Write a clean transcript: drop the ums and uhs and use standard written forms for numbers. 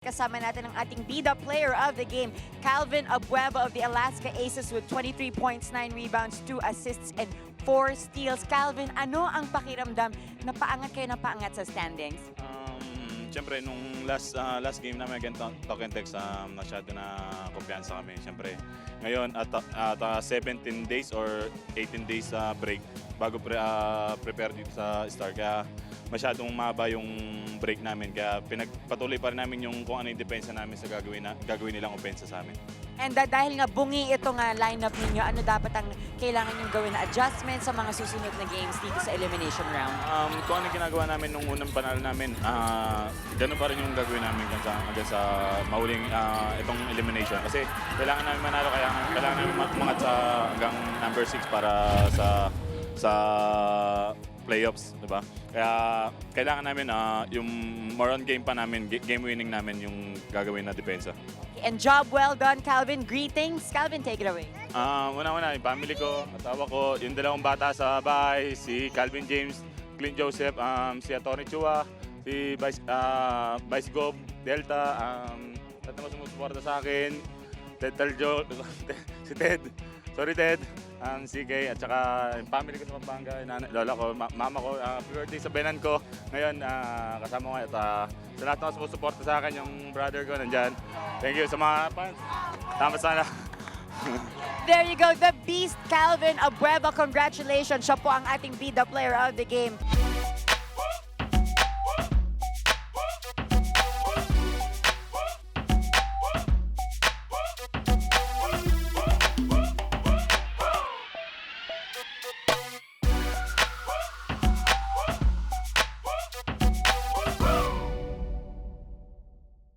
Kasama natin ang ating bida player of the game, Calvin Abueva of the Alaska Aces with 23 points, 9 rebounds, 2 assists, and 4 steals. Calvin, ano ang pakiramdam na paangat kayo na paangat sa standings? Siyempre, nung last game namin against Tokentex, masyado na kumpiyansa kami. Siyempre, ngayon at 17 days or 18 days break bago prepare dito sa Star. Kaya masyadong maba yung break namin. Kaya pinagpatuloy pa rin namin yung kung ano yung depensa namin sa gagawin nilang opensa sa amin. And dahil nga bungi itong lineup ninyo, ano dapat ang kailangan yung gawin na adjustment sa mga susunod na games dito sa elimination round? Kung ano yung ginagawa namin nung unang panalo namin, ganun pa rin yung gagawin namin hanggang sa mahuling itong elimination. Kasi kailangan namin manalo, kaya kailangan namin umangat sa hanggang number 6 para sa playoffs, di ba? Kaya kailangan namin yung more on game pa namin, game winning namin yung gagawin na depensa. And job well done, Calvin. Greetings. Calvin, take it away. Una-una, yung family ko, asawa ko, yung dalawang bata sa bahay, si Calvin James, Clint Joseph, si Atty. Chua, si Vice Gov, Delta, lahat naman sumusuporta sa akin, si Ted, sorry Ted, si Kay, at saka yung family ko sa Pampanga, lola ko, mama ko, happy birthday sa benan ko. Ngayon, kasama ko at sa lahat na sumusuporta sa akin, yung brother ko nandyan. Thank you sa mga fans. Tama sana. There you go, the beast, Calvin Abueva. Congratulations. Siya po ang ating bida player of the game.